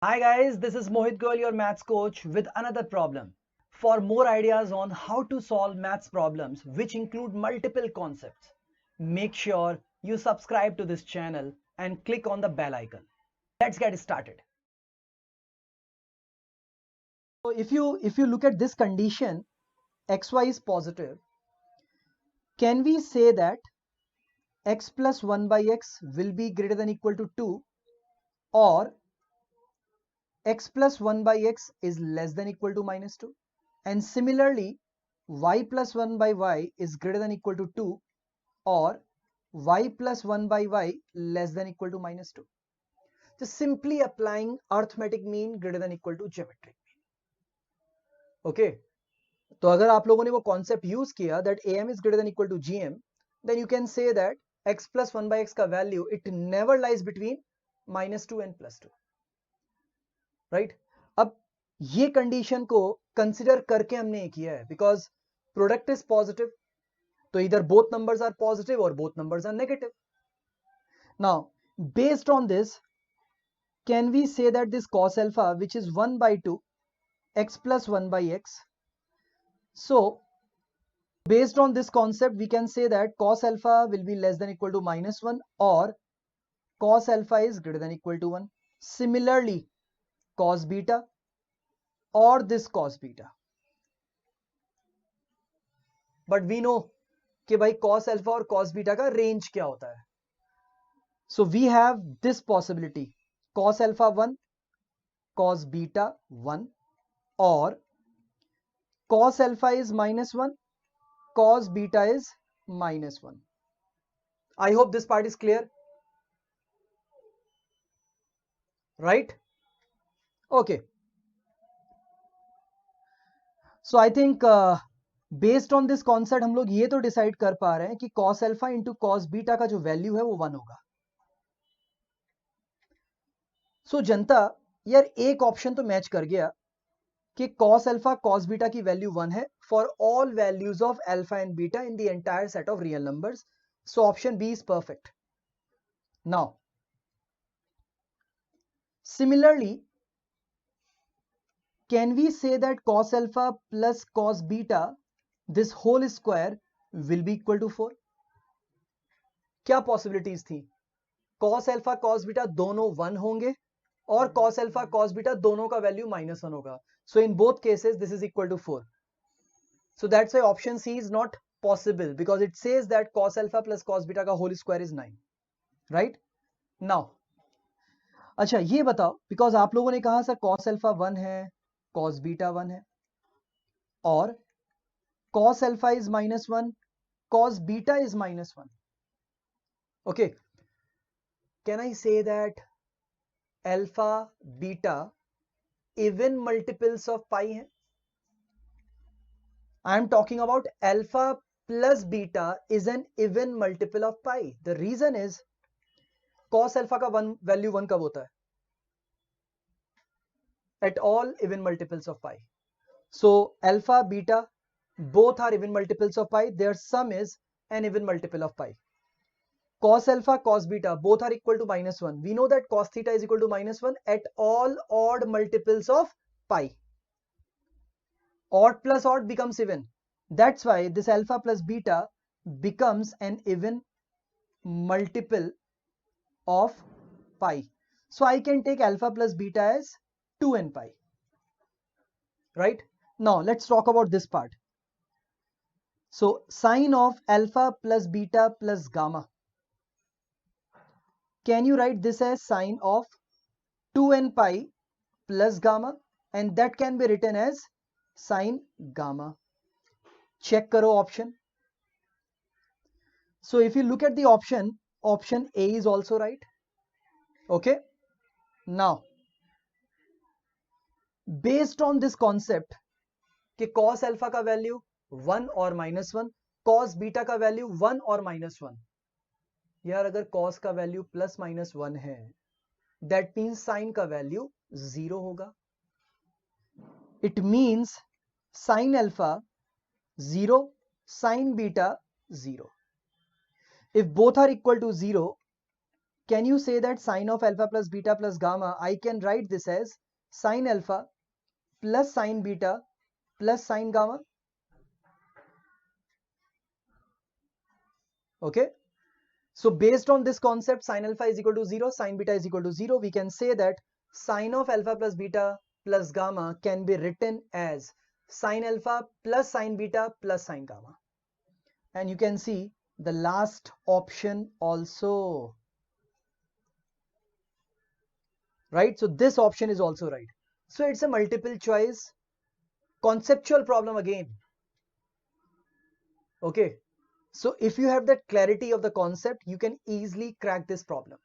Hi guys, this is Mohit Goel, your maths coach with another problem. For more ideas on how to solve maths problems which include multiple concepts, make sure you subscribe to this channel and click on the bell icon. Let's get started. So if you look at this condition, xy is positive, can we say that x plus 1 by x will be greater than equal to 2, or x plus 1 by x is less than equal to minus 2? And similarly, y plus 1 by y is greater than equal to 2, or y plus 1 by y less than equal to minus 2. Just simply applying arithmetic mean greater than equal to geometric mean. Okay, तो अगर आप लोगों ने वो concept use किया that am is greater than equal to gm, then you can say that x plus 1 by x का value it never lies between -2 and +2, right? अब ये कंडीशन को कंसिडर करके हमने ये किया है बिकॉज प्रोडक्ट इज पॉजिटिव, तो इधर both numbers are positive or both numbers are negative. Now based on this, can we say that this cos alpha, which is 1 by 2 x plus 1 by x, so based on this concept we can say that cos alpha will be less than equal to -1 or cos alpha is greater than equal to 1. Similarly, cos beta or this cos beta, but we know कि भाई cos alpha और cos beta का range क्या होता है. So we have this possibility, cos alpha 1, cos beta 1, or cos alpha is -1, cos beta is -1. I hope this part is clear, right? Okay, so I think based on this concept हम लोग ये तो decide कर पा रहे हैं कि cos alpha into cos beta का जो वैल्यू है वो 1 होगा. सो जनता यार एक ऑप्शन तो मैच कर गया कि cos alpha cos beta की वैल्यू 1 है for all values of alpha and beta in the entire set of real numbers. So option B is perfect. Now similarly, can we say that cos alpha plus cos beta this whole square will be equal to 4? क्या possibilities थी? cos alpha cos beta दोनों 1 होंगे और cos alpha cos beta दोनों का value -1 होगा. So in both cases this is equal to 4. So that's why option C is not possible because it says that cos alpha plus cos beta का whole square is 9, right? Now अच्छा ये बताओ, because आप लोगों ने कहा sir cos alpha 1 है, cos beta 1 है, और cos alpha is -1, cos beta is -1. Okay, can I say that alpha beta even multiples of pi हैं? I am talking about alpha plus beta is an even multiple of pi. The reason is cos alpha का value 1 कब होता है? At all even multiples of pi. So alpha beta both are even multiples of pi. Their sum is an even multiple of pi. Cos alpha cos beta both are equal to -1. We know that cos theta is equal to -1 at all odd multiples of pi. Odd plus odd becomes even. That's why this alpha plus beta becomes an even multiple of pi. So I can take alpha plus beta as 2n pi, right? Now let's talk about this part. So sine of alpha plus beta plus gamma, can you write this as sine of 2n pi plus gamma, and that can be written as sine gamma. Check karo option. So if you look at the option, option A is also right. Okay, now based on this concept कि cos alpha का value 1 और -1, cos beta का value 1 और -1, यार अगर cos का value +-1 है, that means sin का वैल्यू 0 होगा. It means sin alpha 0, sin beta 0. If both are equal to 0, can you say that sine of alpha plus beta plus gamma, I can write this as sine alpha plus sine beta plus sine gamma? Okay. So based on this concept, sine alpha is equal to 0, sine beta is equal to 0, we can say that sine of alpha plus beta plus gamma can be written as sine alpha plus sine beta plus sine gamma. And you can see the last option also, right? So this option is also right. So it's a multiple choice conceptual problem again. Okay. So if you have that clarity of the concept, you can easily crack this problem.